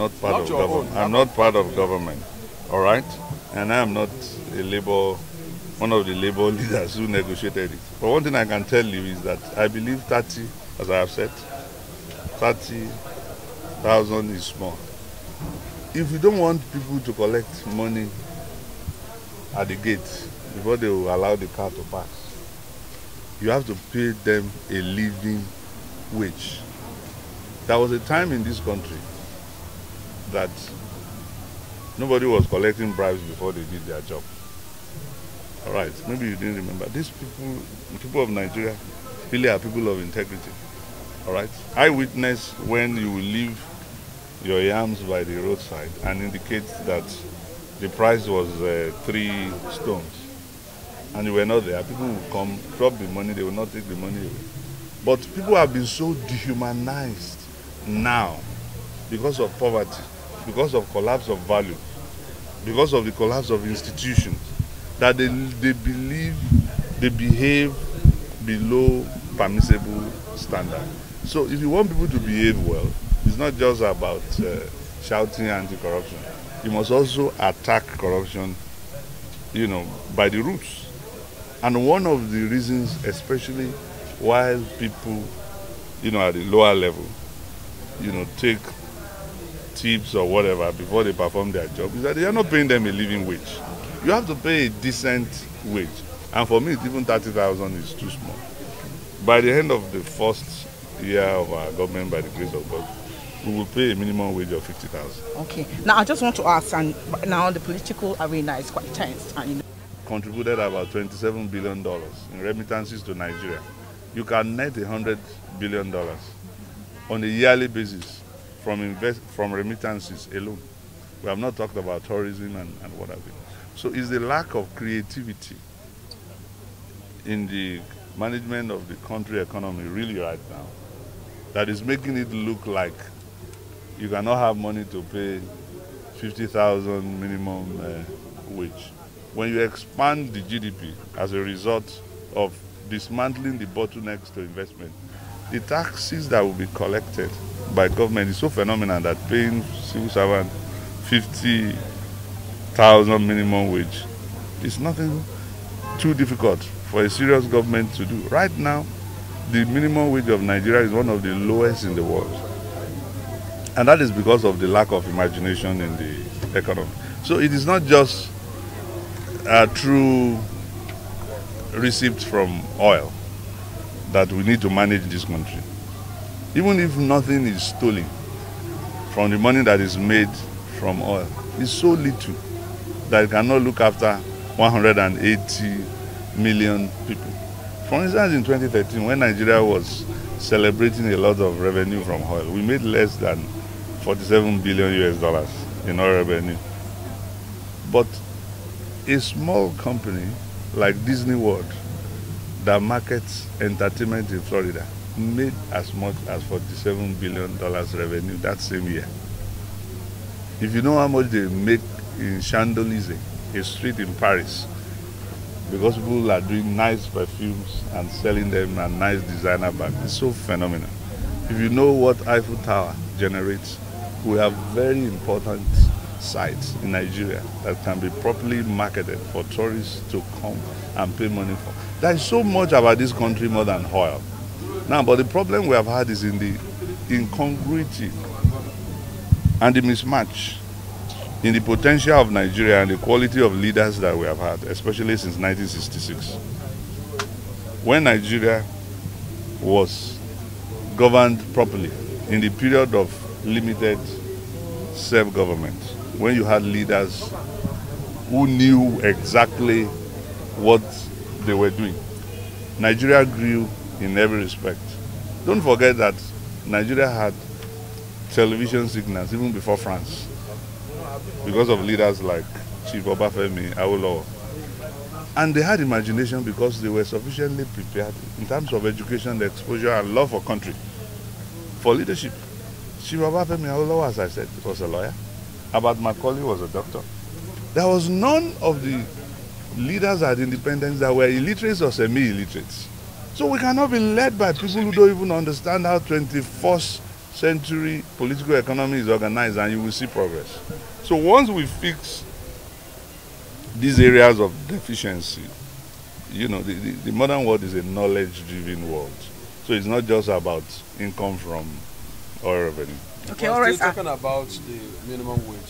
not part of government. I'm not part of government, all right? And I am not one of the labor leaders who negotiated it. But one thing I can tell you is that I believe 30, as I have said, 30,000 is small. If you don't want people to collect money at the gate before they will allow the car to pass, you have to pay them a living wage. There was a time in this country that nobody was collecting bribes before they did their job. All right, maybe you didn't remember. These people of Nigeria, really are people of integrity. All right. I witnessed when you will leave your yams by the roadside and indicate that the price was 3 stones, and you were not there. People will come, drop the money, they will not take the money away. But people have been so dehumanized now because of poverty, because of collapse of value, because of the collapse of institutions, that they believe they behave below permissible standard. So if you want people to behave well, it's not just about shouting anti-corruption. You must also attack corruption, by the roots. And one of the reasons, especially while people, at the lower level, take tips or whatever before they perform their job, is that they are not paying them a living wage. You have to pay a decent wage. And for me, even 30,000 is too small. By the end of the first year of our government, by the grace of God, we will pay a minimum wage of 50,000. Okay. Now, I just want to ask, and now the political arena is quite tense. And contributed about $27 billion in remittances to Nigeria. You can net $100 billion on a yearly basis from remittances alone. We have not talked about tourism and what have you. So it's the lack of creativity in the management of the country economy really right now that is making it look like you cannot have money to pay 50,000 minimum wage. When you expand the GDP as a result of dismantling the bottlenecks to investment, the taxes that will be collected by government is so phenomenal that paying civil servant 50,000 minimum wage is nothing too difficult for a serious government to do. Right now, the minimum wage of Nigeria is one of the lowest in the world. And that is because of the lack of imagination in the economy. So it is not just a true receipt from oil that we need to manage this country. Even if nothing is stolen from the money that is made from oil, it's so little that it cannot look after 180 million people. For instance, in 2013, when Nigeria was celebrating a lot of revenue from oil, we made less than $47 billion in oil revenue. But a small company like Disney World that markets entertainment in Florida made as much as $47 billion revenue that same year. If you know how much they make in Champs-Élysées, a street in Paris, because people are doing nice perfumes and selling them and nice designer bags, it's so phenomenal. If you know what Eiffel Tower generates, we have very important sites in Nigeria that can be properly marketed for tourists to come and pay money for. There is so much about this country more than oil. Now, but the problem we have had is in the incongruity and the mismatch in the potential of Nigeria and the quality of leaders that we have had, especially since 1966. When Nigeria was governed properly in the period of limited self-government, when you had leaders who knew exactly what they were doing, Nigeria grew in every respect. Don't forget that Nigeria had television signals even before France, because of leaders like Chief Obafemi Awolowo. And they had imagination because they were sufficiently prepared in terms of education, exposure, and love for country, for leadership. Chief Obafemi Awolowo, as I said, was a lawyer. Abat Macaulay was a doctor. There was none of the leaders at independence that were illiterates or semi-illiterates. So we cannot be led by people who don't even understand how 21st century political economy is organized, and you will see progress. So once we fix these areas of deficiency, you know, the modern world is a knowledge-driven world. So it's not just about income from oil revenue. Okay, We're all right. still talking about the minimum wage.